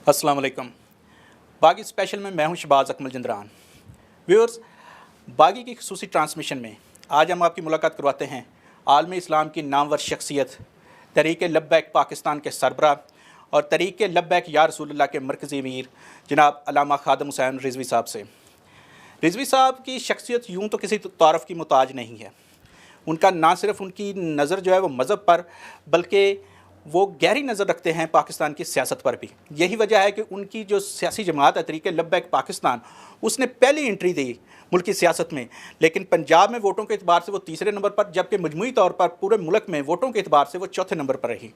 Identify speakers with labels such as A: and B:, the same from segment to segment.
A: अस्सलाम वालेकुम। बागी स्पेशल में मैं हूं शहबाज अकमल जिंदरान। व्यूअर्स, बागी की खुसूसी ट्रांसमिशन में आज हम आपकी मुलाकात करवाते हैं आलम इस्लाम की नामवर शख्सियत तहरीक लब्बैक पाकिस्तान के सरबराह और तहरीक लब्बैक या रसूलुल्लाह के मरकज़ी अमीर जनाब अल्लामा खादम हुसैन रिजवी साहब से। रिजवी साहब की शख्सियत यूँ तो किसी तारफ़ की मुताज नहीं है। उनका ना सिर्फ उनकी नज़र जो है वो मज़हब पर, बल्कि वो गहरी नज़र रखते हैं पाकिस्तान की सियासत पर भी। यही वजह है कि उनकी जो सियासी जमात है तहरीक लब्बैक पाकिस्तान, उसने पहली एंट्री दी मुल्क की सियासत में, लेकिन पंजाब में वोटों के अतबार से वो तीसरे नंबर पर, जबकि मजमूई तौर पर पूरे मुल्क में वोटों के अतबार से वो चौथे नंबर पर रही।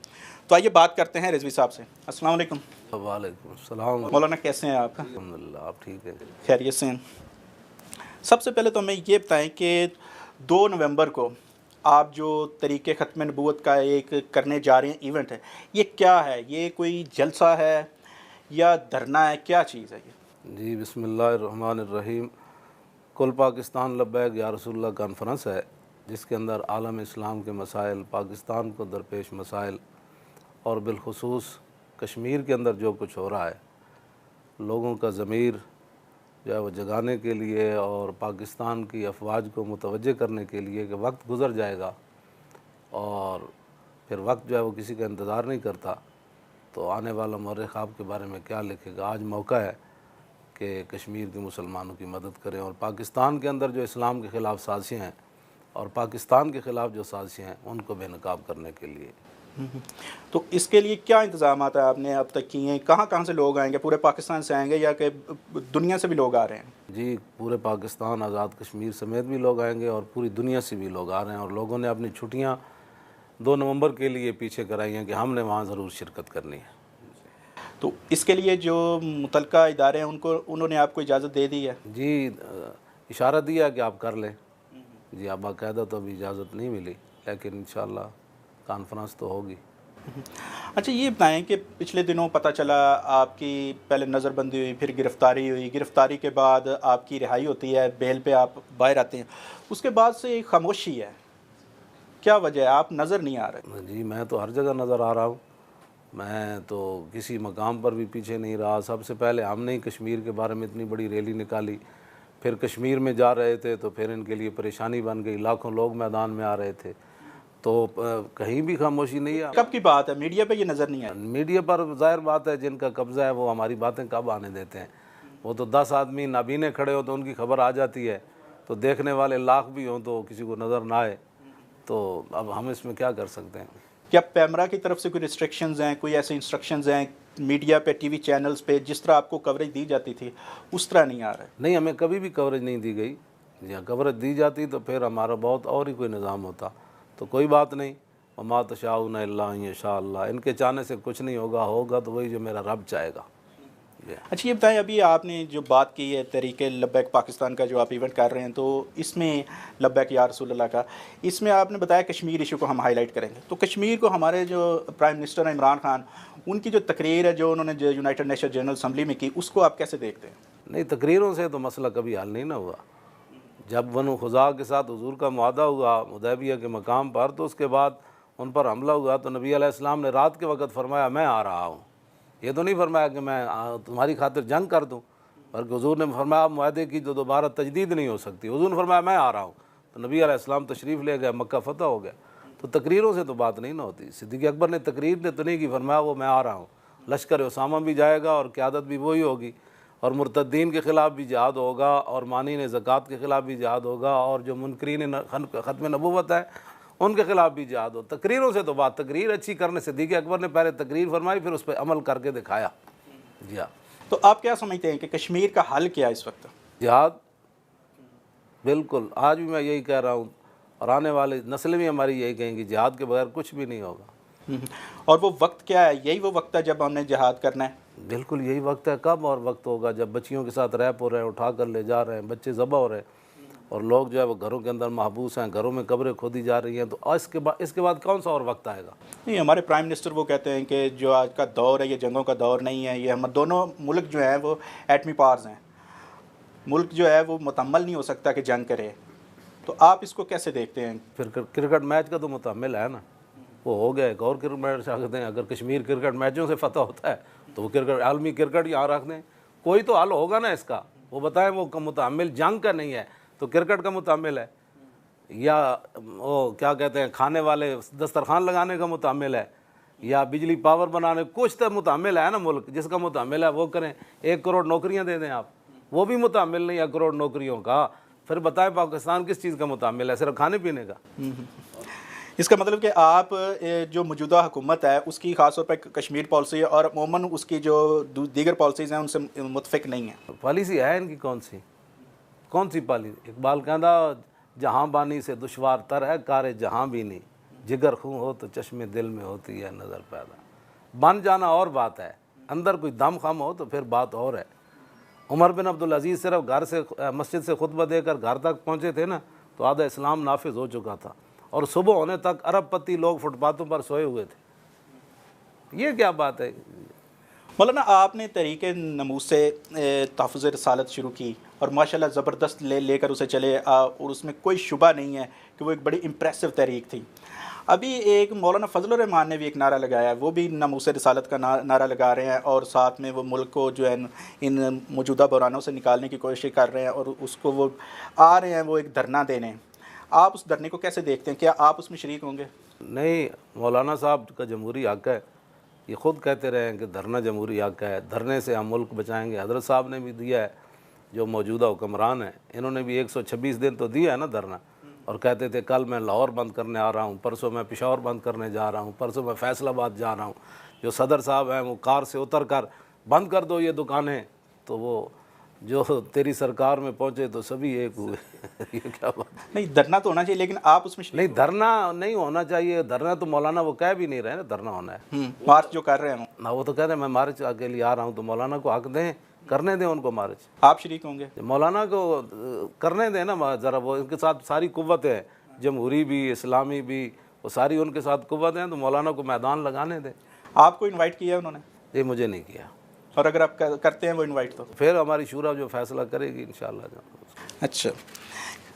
A: तो आइए बात करते हैं रिजवी साहब से। अस्सलाम वालेकुम।
B: वालेकुम सलाम।
A: मौलाना कैसे हैं आप?
B: अल्हम्दुलिल्लाह, आप ठीक है?
A: खैरियत से हैं। सबसे पहले तो हमें ये बताएं कि 2 नवंबर को आप जो तरीक़े ख़त्म नबूवत का एक करने जा रहे हैं इवेंट है, ये क्या है? ये कोई जलसा है या धरना है, क्या चीज़ है ये?
B: जी, बिस्मिल्लाहिर्रहमानिर्रहीम। कुल पाकिस्तान लब्बैक या रसूलुल्लाह कॉन्फ्रेंस है, जिसके अंदर आलम इस्लाम के मसाइल, पाकिस्तान को दरपेश मसाइल और बिलखुसूस कश्मीर के अंदर जो कुछ हो रहा है, लोगों का ज़मीर जो है वो जगाने के लिए और पाकिस्तान की अफवाज को मुतवज्जे करने के लिए कि वक्त गुज़र जाएगा और फिर वक्त जो है वो किसी का इंतज़ार नहीं करता, तो आने वाला मौरे ख़्वाब के बारे में क्या लिखेगा। आज मौका है कि कश्मीर के मुसलमानों की मदद करें और पाकिस्तान के अंदर जो इस्लाम के ख़िलाफ़ साजिशें हैं और पाकिस्तान के ख़िलाफ़ जो साजिशें हैं उनको बेनकाब करने के लिए।
A: तो इसके लिए क्या इंतज़ाम आपने अब तक किए हैं? कहाँ कहाँ से लोग आएंगे? पूरे पाकिस्तान से आएंगे या कि दुनिया से भी लोग आ रहे हैं?
B: जी, पूरे पाकिस्तान, आज़ाद कश्मीर समेत भी लोग आएंगे और पूरी दुनिया से भी लोग आ रहे हैं और लोगों ने अपनी छुट्टियां 2 नवंबर के लिए पीछे कराई हैं कि हमने वहाँ ज़रूर शिरकत करनी है।
A: तो इसके लिए जो मुतलका इदारे हैं उन्होंने आपको इजाज़त दे दी है?
B: जी, इशारा दिया कि आप कर लें। जी, अब बाकायदा तो अभी इजाज़त नहीं मिली, लेकिन इंशाअल्लाह कॉन्फ्रेंस तो होगी।
A: अच्छा, ये बताएं कि पिछले दिनों पता चला आपकी पहले नज़रबंदी हुई, फिर गिरफ़्तारी हुई, गिरफ़्तारी के बाद आपकी रिहाई होती है, बेल पे आप बाहर आते हैं, उसके बाद से एक खामोशी है, क्या वजह है? आप नज़र नहीं आ रहे?
B: जी, मैं तो हर जगह नज़र आ रहा हूँ। मैं तो किसी मकाम पर भी पीछे नहीं रहा। सबसे पहले हमने ही कश्मीर के बारे में इतनी बड़ी रैली निकाली, फिर कश्मीर में जा रहे थे तो फिर इनके लिए परेशानी बन गई, लाखों लोग मैदान में आ रहे थे, तो कहीं भी खामोशी नहीं है।
A: कब की बात है? मीडिया पे ये नज़र नहीं आई?
B: मीडिया पर ज़ाहिर बात है, जिनका कब्ज़ा है वो हमारी बातें कब आने देते हैं। वो तो 10 आदमी नाबीने खड़े हो तो उनकी खबर आ जाती है, तो देखने वाले लाख भी हों तो किसी को नज़र ना आए, तो अब हम इसमें क्या कर सकते हैं।
A: क्या पैमरा की तरफ से कोई रिस्ट्रिक्शंस हैं, कोई ऐसे इंस्ट्रक्शंस हैं मीडिया पे, टीवी चैनल्स पे, जिस तरह आपको कवरेज दी जाती थी उस तरह नहीं आ रहा है?
B: नहीं, हमें कभी भी कवरेज नहीं दी गई। जी, कवरेज दी जाती तो फिर हमारा बहुत और ही कोई निज़ाम होता, तो कोई बात नहीं। वमा तशाऊन इल्ला अन यशा अल्लाह, इनके चाहने से कुछ नहीं होगा, होगा तो वही जो मेरा रब चाहेगा।
A: अच्छा, ये बताएं, अभी आपने जो बात की है तहरीक लब्बैक पाकिस्तान का जो आप इवेंट कर रहे हैं, तो इसमें लब्बैक या रसूलुल्लाह का, इसमें आपने बताया कश्मीर इशू को हम हाईलाइट करेंगे। तो कश्मीर को हमारे जो प्राइम मिनिस्टर हैं इमरान खान, उनकी जो तकरीर है जो उन्होंने जो यूनाइटेड नेशन जनरल असम्बली में की, उसको आप कैसे देखते हैं?
B: नहीं, तकरीरों से तो मसला कभी हल नहीं ना हुआ। जब बनु खुज़ा के साथ हुज़ूर का मुआहदा हुआ हुदैबिया के मकाम पर, तो उसके बाद उन पर हमला हुआ तो नबी अलैहिस्सलाम ने रात के वक़्त फरमाया मैं आ रहा हूँ। ये तो नहीं फरमाया कि मैं तुम्हारी खातिर जंग कर दूँ, बल्कि हुज़ूर ने फरमाया मुआहदे की जो दोबारा तजदीद नहीं हो सकती। हुज़ूर ने फरमाया मैं आ रहा हूँ, तो नबी अलैहिस्सलाम तशरीफ़ ले गए, मक्का फ़तह हो गया। तो तकरीरों से तो बात नहीं ना होती। सिद्दीक़ अकबर ने तकरीर ने तो नहीं की, फरमाया वो मैं आ रहा हूँ, लश्कर उसामा भी जाएगा और क़यादत भी वही होगी और मुर्तद्दीन के ख़िलाफ़ भी जिहाद होगा और मानीन ज़कात के ख़िलाफ़ भी जिहाद होगा और जो मुनकरीन ख़त्म नबूवत है उनके ख़िलाफ़ भी जिहाद हो। तकरीरों से तो बात, तकरीर अच्छी करने से, सिद्दीक़ अकबर ने पहले तकरीर फरमाई फिर उस पर अमल करके दिखाया। जी हाँ।
A: तो आप क्या समझते हैं कि कश्मीर का हल क्या है इस वक्त?
B: जिहाद, बिल्कुल। आज भी मैं यही कह रहा हूँ और आने वाली नस्लें भी हमारी यही कहेंगी, जिहाद के बगैर कुछ भी नहीं होगा।
A: और वो वक्त क्या है? यही वो वक्त है जब हमने जिहाद करना है?
B: बिल्कुल यही वक्त है। कब और वक्त होगा? जब बच्चियों के साथ रैप हो रहे हैं, उठा कर ले जा रहे हैं, बच्चे ज़बह हो रहे हैं और लोग जो है वो घरों के अंदर महबूस हैं, घरों में कब्रें खोदी जा रही हैं, तो इसके बाद कौन सा और वक्त आएगा?
A: नहीं, हमारे प्राइम मिनिस्टर वो कहते हैं कि जो आज का दौर है ये जंगों का दौर नहीं है, ये हम दोनों मुल्क जो हैं वो एटमी पावर्स हैं, मुल्क जो है वो मुतम्मल नहीं हो सकता कि जंग करे। तो आप इसको कैसे देखते हैं?
B: फिर क्रिकेट मैच का तो मुतहम्मिल है ना। वो हो गया। एक और क्रिकेट मैच रख दें, अगर कश्मीर क्रिकेट मैचों से फतह होता है तो वो क्रिकेट आलमी क्रिकेट यहाँ रख दें, कोई तो हल होगा ना इसका। वो बताएं वो मुतअम्मिल जंग का नहीं है तो क्रिकेट का मुतअम्मिल है, या वो क्या कहते हैं खाने वाले दस्तरखान लगाने का मुतअम्मिल है, या बिजली पावर बनाने, कुछ तो मुतअम्मिल है ना मुल्क, जिसका मुतअम्मिल है वो करें। 1 करोड़ नौकरियां दे दें आप, वो भी मुतअम्मिल नहीं 1 करोड़ नौकरियों का। फिर बताएं पाकिस्तान किस चीज़ का मुतअम्मिल है, सिर्फ खाने पीने का।
A: इसका मतलब कि आप जो मौजूदा हुकूमत है उसकी ख़ास तौर पर कश्मीर पॉलिसी और अमूमन उसकी जो दीगर पॉलिसीज़ हैं उनसे मुतफिक नहीं है।
B: पॉलिसी है इनकी कौन सी पॉलिसी? इकबाल कहता जहाँ बानी से दुश्वार तर है कारे जहाँ भी नहीं, जिगर खून हो तो चश्मे दिल में होती है नज़र पैदा। बन जाना और बात है, अंदर कोई दम खम हो तो फिर बात और है। उमर बिन अब्दुल अजीज़ सिर्फ घर से मस्जिद से खुतबा देकर घर तक पहुँचे थे ना तो आधा इस्लाम नाफिज हो चुका था, और सुबह होने तक अरबपति लोग फुटपाथों पर सोए हुए थे। ये क्या बात है?
A: मौलाना आपने तरीक़े नमूस से तहफ़्फ़ुज़ रिसालत शुरू की और माशाल्लाह ज़बरदस्त लेकर उसे चले, और उसमें कोई शुबा नहीं है कि वो एक बड़ी इम्प्रेसिव तहरीक थी। अभी एक मौलाना फजलुर रहमान ने भी एक नारा लगाया, वो भी नमूस रिसालत का नारा लगा रहे हैं, और साथ में वो मुल्क को जो है इन मौजूदा बहरानों से निकालने की कोशिश कर रहे हैं, और उसको वो आ रहे हैं वो एक धरना देने। आप उस धरने को कैसे देखते हैं? क्या आप उसमें शरीक होंगे?
B: नहीं, मौलाना साहब का जमहूरी हक़ है, ये ख़ुद कहते रहे हैं कि धरना जमहूरी हक़ है, धरने से हम मुल्क बचाएंगे। हज़रत साहब ने भी दिया है, जो मौजूदा हुक्मरान हैं इन्होंने भी 126 दिन तो दिया है ना धरना, और कहते थे कल मैं लाहौर बंद करने आ रहा हूँ, परसों मैं पेशावर बंद करने जा रहा हूँ, परसों मैं फैसलाबाद जा रहा हूँ। जो सदर साहब हैं वो कार से उतर कर बंद कर दो ये दुकानें, तो वो जो तेरी सरकार में पहुँचे तो सभी एक हुए। ये क्या बात?
A: नहीं, धरना तो होना चाहिए, लेकिन आप उसमें
B: नहीं, धरना नहीं होना चाहिए। धरना तो मौलाना वो कह भी नहीं रहे ना धरना होना है।
A: मार्च जो कर रहे हैं
B: ना, वो तो कह रहे हैं मैं मार्च के लिए आ रहा हूँ, तो मौलाना को हक दें, करने दें उनको मार्च।
A: आप शरीक होंगे?
B: मौलाना को करने दें ना ज़रा, वो इनके साथ सारी कुव्वत है, जमहूरी भी इस्लामी भी, वो सारी उनके साथ कुव्वत हैं, तो मौलाना को मैदान लगाने दें।
A: आपको इनवाइट किया है उन्होंने?
B: ये मुझे नहीं किया।
A: और अगर आप करते हैं वो इनवाइट तो
B: फिर हमारी शूरा जो फैसला करेगी इंशाअल्लाह।
A: अच्छा,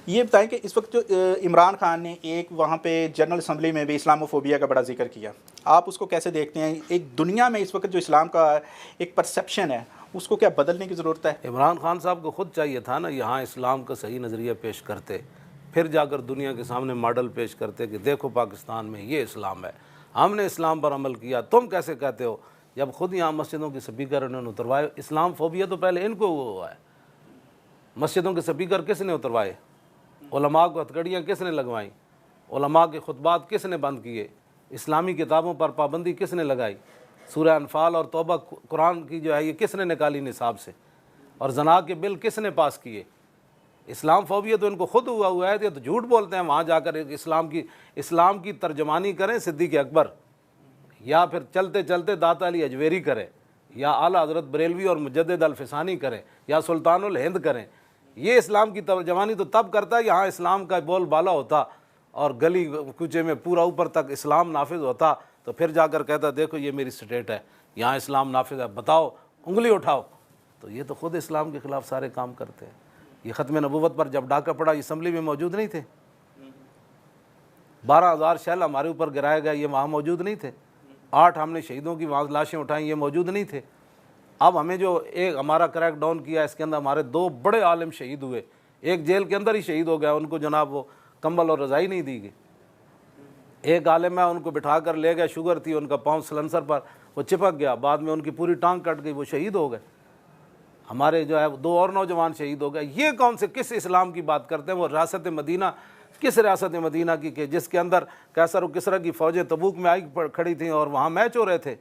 A: ये बताएं कि इस वक्त जो इमरान खान ने एक वहाँ पे जनरल असम्बली में भी इस्लामोफोबिया का बड़ा जिक्र किया, आप उसको कैसे देखते हैं? एक दुनिया में इस वक्त जो इस्लाम का एक परसेप्शन है उसको क्या बदलने की ज़रूरत है?
B: इमरान खान साहब को ख़ुद चाहिए था ना यहाँ इस्लाम का सही नज़रिया पेश करते, फिर जाकर दुनिया के सामने मॉडल पेश करते कि देखो पाकिस्तान में ये इस्लाम है, हमने इस्लाम पर अमल किया, तुम कैसे कहते हो? जब खुद यहाँ मस्जिदों के स्पीकर उन्होंने उतरवाए, इस्लाम फोबिया तो पहले इनको हुआ है। मस्जिदों के स्पीकर किसने उतरवाए? उलमा को हथकड़ियाँ किसने लगवाई? उलमा के खुतबात किसने बंद किए? इस्लामी किताबों पर पाबंदी किसने लगाई? सूरह अनफाल और तौबा कुरान की जो है ये किसने निकाली निसाब से? और जना के बिल किसने पास किए? इस्लाम फोबिया तो इनको खुद हुआ है। ये तो झूठ बोलते हैं। वहाँ जाकर इस्लाम की तर्जमानी करें सिद्दीक़ अकबर, या फिर चलते चलते दाता अली अजवेरी करें, या आला हज़रत बरेलवी और मुजद्दिद अल-फ़िसानी करें, या सुल्तानुल हिंद करें। ये इस्लाम की तर्जमानी तो तब करता है यहाँ इस्लाम का बोलबाला होता और गली कूचे में पूरा ऊपर तक इस्लाम नाफिज होता, तो फिर जाकर कहता देखो ये मेरी स्टेट है, यहाँ इस्लाम नाफिज है, बताओ, उंगली उठाओ। तो ये तो ख़ुद इस्लाम के ख़िलाफ़ सारे काम करते हैं। ये ख़त्म नबूवत पर जब डाका पड़ा, असम्बली में मौजूद नहीं थे। 12,000 शैल हमारे ऊपर गिराया गया, ये वहाँ मौजूद नहीं थे। 8 हमने शहीदों की वहाँ लाशें उठाई, ये मौजूद नहीं थे। अब हमें जो एक हमारा क्रैक डाउन किया, इसके अंदर हमारे 2 बड़े आलिम शहीद हुए। एक जेल के अंदर ही शहीद हो गया, उनको जनाब वो कंबल और रज़ाई नहीं दी गई। एक आलिम है, उनको बिठा कर ले गया, शुगर थी, उनका पाँव सलेंसर पर वो चिपक गया, बाद में उनकी पूरी टांग कट गई, वो शहीद हो गए। हमारे जो है 2 और नौजवान शहीद हो गए। ये कौन से किस इस्लाम की बात करते हैं? वो रियासत मदीना, किस रियासत मदीना की के जिसके अंदर कैसर और किसरा की फ़ौजें तबूक में आई खड़ी थी और वहाँ मैच हो रहे थे?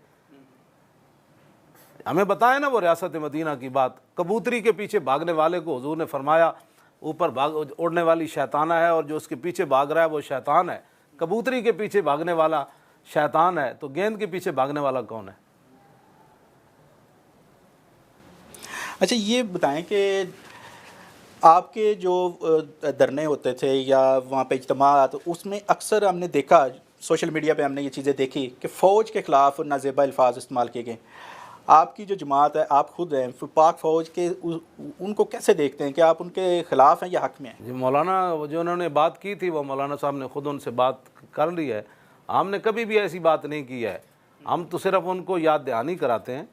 B: हमें बताया ना वो रियासत मदीना की बात। कबूतरी के पीछे भागने वाले को हुजूर ने फरमाया ऊपर भाग उड़ने वाली शैताना है, और जो उसके पीछे भाग रहा है वो शैतान है। कबूतरी के पीछे भागने वाला शैतान है, तो गेंद के पीछे भागने वाला कौन है?
A: अच्छा, ये बताएं कि आपके जो धरने होते थे या वहाँ पे इज्तिमात, उसमें अक्सर हमने देखा, सोशल मीडिया पे हमने ये चीज़ें देखी कि फ़ौज के ख़िलाफ़ नाज़ेबा अल्फाज इस्तेमाल किए गए। आपकी जो जमात है, आप खुद हैं, पाक फ़ौज के, उनको कैसे देखते हैं कि आप उनके ख़िलाफ़ हैं या हक़ में हैं?
B: जी, मौलाना जो उन्होंने बात की थी, वो मौलाना साहब ने ख़ुद उनसे बात कर ली है, हमने कभी भी ऐसी बात नहीं की है। हम तो सिर्फ उनको याद दहानी कराते हैं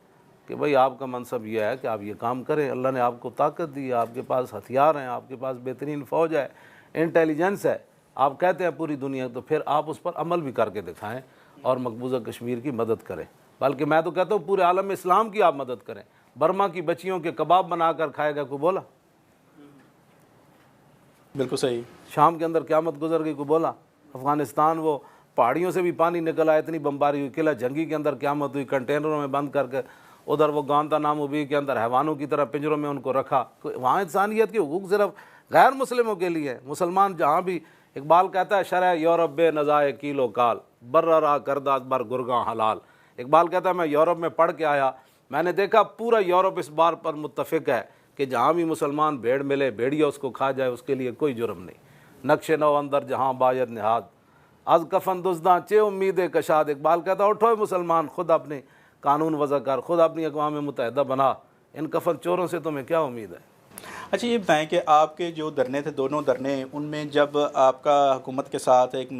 B: कि भाई आपका मनसब यह है कि आप ये काम करें, अल्लाह ने आपको ताकत दी है, आपके पास हथियार हैं, आपके पास बेहतरीन फ़ौज है, इंटेलिजेंस है, आप कहते हैं पूरी दुनिया, तो फिर आप उस पर अमल भी करके दिखाएं और मकबूजा कश्मीर की मदद करें। बल्कि मैं तो कहता हूँ पूरे आलम इस्लाम की आप मदद करें। बर्मा की बच्चियों के कबाब बनाकर खाएगा कोई बोला?
A: बिल्कुल सही।
B: शाम के अंदर क़यामत गुजर गई कोई बोला? अफ़गानिस्तान वो पहाड़ियों से भी पानी निकला, इतनी बमबारी हुई, किला जंगी के अंदर क़यामत हुई, कंटेनरों में बंद करके उधर वो गांतानामो बी के अंदर हैवानों की तरह पिंजरों में उनको रखा। वहाँ इंसानियत के हुकूक सिर्फ गैर मुस्लिमों के लिए है। मुसलमान जहाँ भी, इकबाल कहता है शरह यूरोप बे नज़ाए कीलो काल बर्रा करदा बर गुरगा हलाल। इकबाल कहता है मैं यूरोप में पढ़ के आया, मैंने देखा पूरा यूरोप इस बार पर मुत्तफ़िक है कि जहाँ भी मुसलमान भेड़ मिले भेड़िया उसको खा जाए, उसके लिए कोई जुर्म नहीं। नक्शे नौ अंदर जहाँ बायद निहाद अज कफन दुजदा चे उम्मीद कशाद। इकबाल कहता उठो मुसलमान, खुद अपने कानून वज़ा कर, खुद अपनी अक़वाम मुत्तहिदा बना, इन कफन चोरों से तुम्हें क्या उम्मीद है।
A: अच्छा ये बताएं कि आपके जो धरने थे, दोनों धरने, उनमें जब आपका हुकूमत के साथ एक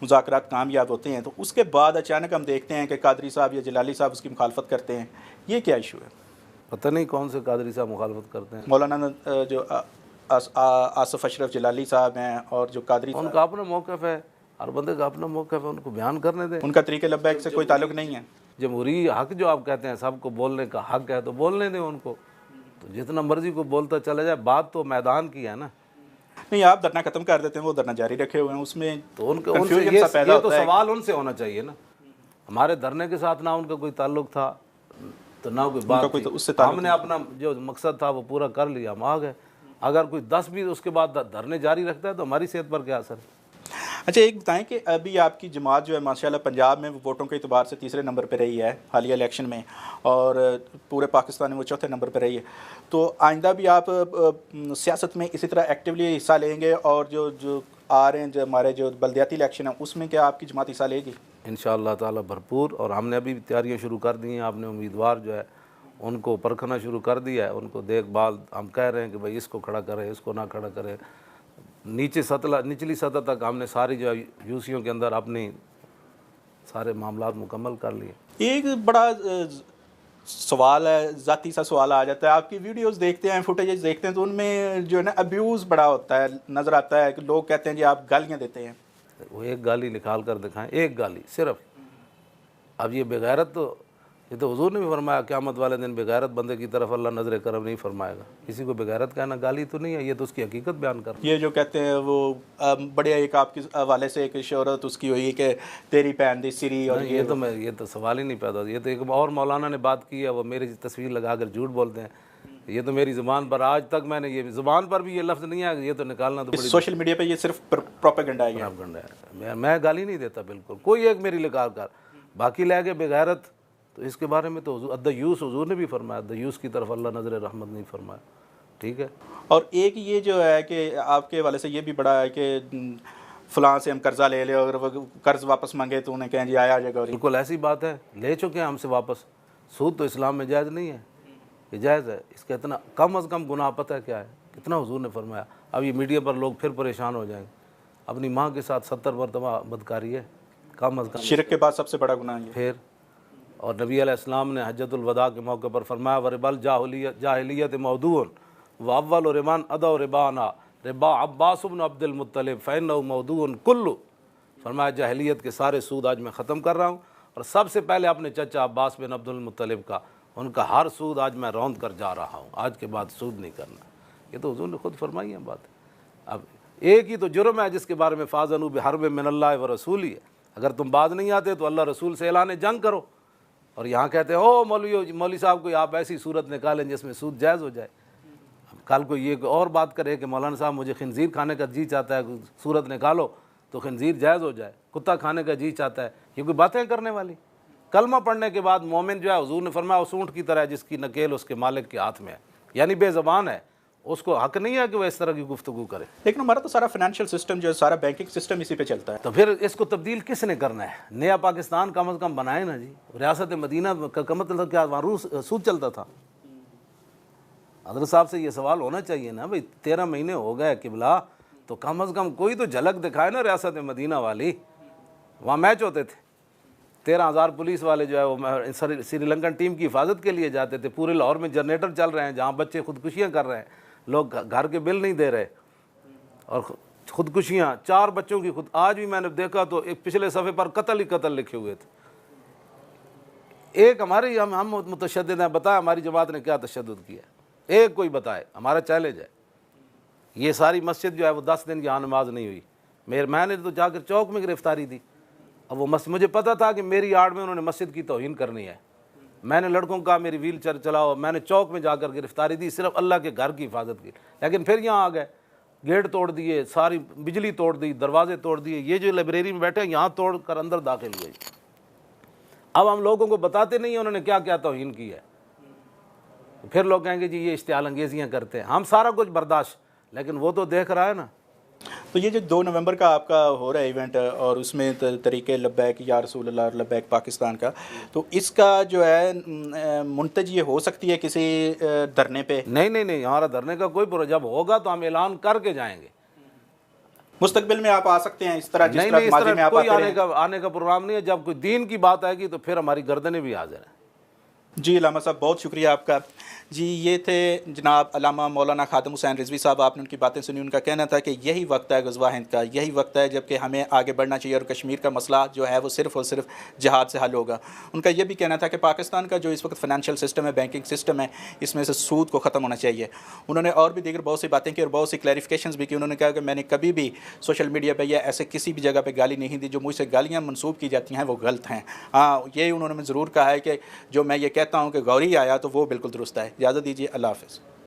A: मुज़ाकरात कामयाब होते हैं तो उसके बाद अचानक हम देखते हैं कि कादरी साहब या जलाली साहब उसकी मुखालफत करते हैं, ये क्या इशू है?
B: पता नहीं कौन से कादरी साहब मुखालफत करते हैं।
A: मौलाना जो आसफ अशरफ जलाली साहब हैं और जो कादरी,
B: उनका अपना मौक़िफ़ है, हर बंदे का अपना मौक़िफ़ है, उनको बयान करने दें।
A: उनका तरीक़े लब्बैक से कोई ताल्लुक़ नहीं है।
B: जमहूरी हक़ जो आप कहते हैं सबको बोलने का हक़ है तो बोलने दें उनको, तो जितना मर्जी को बोलता चला जाए। बात तो मैदान की है ना।
A: नहीं, आप धरना ख़त्म कर देते हैं, वो धरना जारी रखे हुए हैं, उसमें
B: तो उनसे ये तो सवाल उनसे होना चाहिए ना। हमारे धरने के साथ ना उनका कोई ताल्लुक़ था तो ना कोई बात थी। उससे हमने अपना जो मकसद था वो पूरा कर लिया, हम आ गए। अगर कोई 10 भी उसके बाद धरने जारी रखता है तो हमारी सेहत पर क्या असर है।
A: अच्छा एक बताएं कि अभी आपकी जमात जो है माशाल्लाह पंजाब में वो वोटों के एतबार से तीसरे नंबर पर रही है हालिया इलेक्शन में, और पूरे पाकिस्तान में वो चौथे नंबर पर रही है। तो आइंदा भी आप सियासत में इसी तरह एक्टिवली हिस्सा लेंगे, और जो आ रहे हैं जो हमारे जो बल्दियाती इलेक्शन है उसमें क्या आपकी जमात हिस्सा लेगी?
B: इंशाअल्लाह ताला भरपूर। और हमने अभी तैयारियाँ शुरू कर दी हैं। आपने उम्मीदवार जो है उनको परखना शुरू कर दिया है, उनको देखभाल हम कह रहे हैं कि भाई इसको खड़ा करें, इसको ना खड़ा करें। निचली सतह तक हमने सारी जो यूसीओं के अंदर अपनी सारे मामलात मुकम्मल कर लिए।
A: एक बड़ा सवाल है, ज़ाती सा सवाल आ जाता है, आपकी वीडियोस देखते हैं, फुटेजेस देखते हैं तो उनमें जो है ना अब्यूज़ बड़ा होता है, नज़र आता है कि लोग कहते हैं जी आप गालियाँ देते हैं।
B: वो एक गाली निकाल कर दिखाएं, एक गाली सिर्फ। अब ये बेगैरत, तो ये तो हुजूर ने भी फरमाया क़यामत वाले दिन बेगैरत बंदे की तरफ अल्लाह नज़र करम नहीं फरमाएगा। किसी को बेगैरत कहना गाली तो नहीं है, ये तो उसकी हकीकत बयान कर।
A: ये जो कहते हैं वो बड़े एक आपके हवाले से एक शोहरत उसकी हुई कि तेरी भैन दी सिरी, और
B: ये तो सवाल ही नहीं पैदा होता। ये तो एक और मौलाना ने बात की है, वो मेरी तस्वीर लगा कर झूठ बोलते हैं। ये तो मेरी ज़ुबान पर आज तक मैंने ये ज़ुबान पर भी ये लफ्ज़ नहीं है, ये तो निकालना तो बड़ी
A: सोशल मीडिया पे ये सिर्फ प्रोपेगेंडा
B: है। मैं गाली नहीं देता बिल्कुल, कोई एक मेरी लिखा कर, बाकी ले गए बेगैरत, तो इसके बारे में तो अद्दयूस हुजूर ने भी फरमाया, अद्दयूस की तरफ अल्लाह नज़र रहमत नहीं फरमाया। ठीक है।
A: और एक ये जो है कि आपके वाले से ये भी बड़ा है कि फ़लाँ से हम कर्ज़ा ले ले, और वो कर्ज़ वापस मांगे तो उन्हें कहें जी आया जाएगा।
B: बिल्कुल ऐसी बात है, ले चुके हैं हमसे वापस। सूद तो इस्लाम में जायज़ नहीं है, ये जायज़ है। इसका इतना कम अज़ कम गुनाह पता है क्या है, कितना हुजूर ने फरमाया। अब ये मीडिया पर लोग फिर परेशान हो जाएंगे। अपनी माँ के साथ 70 मरतबा बदकारी है, कम अज़ कम।
A: शिरक के बाद सबसे बड़ा गुनाह है
B: फिर। और नबी अलैहिस्सलाम ने हज्जतुल वदा के मौके पर फरमाया वरबल जाहिलियत मौदून व अव्वल रिबान अदा रिबाना रिबा अब्बास इब्न अब्दुल मुत्तलिब फ़इन्नहु मौदून कुल्लु। फरमाया जाहिलियत के सारे सूद आज मैं ख़त्म कर रहा हूँ, और सबसे पहले अपने चचा अब्बास बिन अब्दुल मुत्तलिब का, उनका हर सूद आज मैं रौंद कर जा रहा हूँ। आज के बाद सूद नहीं करना। ये तो हुजूर ने खुद फरमाई है बात। अब एक ही तो जुर्म है जिसके बारे में फ़ाज़नु बिहर्ब मिनल्लाह व रसूली है। अगर तुम बाज नहीं आते तो अल्लाह रसूल से ऐलान जंग करो। और यहाँ कहते हैं ओ मौलवी साहब कोई आप ऐसी सूरत निकालें जिसमें सूद जायज़ हो जाए। कल को ये और बात करे कि मौलाना साहब मुझे खिंजीर खाने का जी चाहता है, सूरत निकालो तो खिंजीर जायज़ हो जाए, कुत्ता खाने का जी चाहता है, ये कोई बातें करने वाली। कलमा पढ़ने के बाद मोमिन जो है हुजूर ने फरमाया उस ऊँट की तरह जिसकी नकेल उसके मालिक के हाथ में है, यानी बेज़बान है, उसको हक़ नहीं है कि वह इस तरह की गुफ्तगू करे।
A: लेकिन हमारा तो सारा फाइनेंशियल सिस्टम जो है, सारा बैंकिंग सिस्टम इसी पे चलता है।
B: तो फिर इसको तब्दील किसने करना है? नया पाकिस्तान कम अज़ कम बनाए ना जी। रियासत मदीना का मतलब क्या वहाँ सूद चलता था? हज़रत साहब से ये सवाल होना चाहिए ना भाई, 13 महीने हो गए किबला, तो कम अज़ कम कोई तो झलक दिखाए ना रियासत मदीना वाली। वहाँ मैच होते थे, 13,000 पुलिस वाले जो है वो श्रीलंकन टीम की हिफाजत के लिए जाते थे। पूरे लाहौर में जनरेटर चल रहे हैं, जहाँ बच्चे खुदकुशियाँ कर रहे हैं, लोग घर के बिल नहीं दे रहे, और खुदकुशियाँ 4 बच्चों की खुद। आज भी मैंने देखा तो एक पिछले सफ़े पर कत्ल ही कत्ल लिखे हुए थे। एक हमारी हम मुतशद्दिद हैं, बताए हमारी जमात ने क्या तशद्दुद किया, एक कोई बताए, हमारा चैलेंज है। ये सारी मस्जिद जो है वो 10 दिन की यहाँ नमाज नहीं हुई। मैंने तो जाकर चौक में गिरफ्तारी दी। अब वो मुझे पता था कि मेरी आड़ में उन्होंने मस्जिद की तौहीन करनी है। मैंने लड़कों का मेरी व्हील चेयर चलाओ, मैंने चौक में जाकर गिरफ्तारी दी, सिर्फ अल्लाह के घर की हिफाजत की। लेकिन फिर यहाँ आ गए, गेट तोड़ दिए, सारी बिजली तोड़ दी, दरवाजे तोड़ दिए। ये जो लाइब्रेरी में बैठे यहाँ तोड़ कर अंदर दाखिल हुए। अब हम लोगों को बताते नहीं हैं उन्होंने क्या क्या तौहीन की है। फिर लोग कहेंगे जी ये इश्तियाल अंगेजियाँ करते हैं। हम सारा कुछ बर्दाश्त, लेकिन वो तो देख रहा है ना।
A: तो ये जो 2 नवंबर का आपका हो रहा है इवेंट, और उसमें तरीके लब्बैक या रसूल अल्लाह लब्बैक पाकिस्तान का, तो इसका जो है मुंतज ये हो सकती है किसी धरने पे?
B: नहीं, हमारा धरने का कोई प्रोग्राम जब होगा तो हम ऐलान करके जाएंगे।
A: मुस्तकबिल में आप आ सकते हैं इस तरह?
B: नहीं, इस तरह कोई आने का प्रोग्राम नहीं है। जब कोई दीन की बात आएगी तो फिर हमारी गर्दनें भी हाजिर हैं।
A: जी अल्लामा साहब, बहुत शुक्रिया आपका। जी ये थे जनाब अल्लामा मौलाना खादिम हुसैन रिजवी साहब। आपने उनकी बातें सुनी। उनका कहना था कि यही वक्त है ग़ज़वा हिंद का, यही वक्त है जबकि हमें आगे बढ़ना चाहिए और कश्मीर का मसला जो है वो सिर्फ़ और सिर्फ जिहाद से हल होगा। उनका यह भी कहना था कि पाकिस्तान का जो इस वक्त फ़ाइनेंशियल सिस्टम है, बैंकिंग सिस्टम है, इसमें से सूद को ख़त्म होना चाहिए। उन्होंने और भी दीगर बहुत सी बातें की और बहुत सी क्लैरिफिकेशंस भी की। उन्होंने कहा कि मैंने कभी भी सोशल मीडिया पर या ऐसे किसी भी जगह पर गाली नहीं दी। जो मुझसे गालियाँ मनसूब की जाती हैं वो गलत हैं। हाँ, ये उन्होंने ज़रूर कहा है कि जो मैं ये कहता हूँ कि गौरी आया तो वो बिल्कुल दुरुस्त है। इजाज़त दीजिए, अल्लाह हाफ़िज़।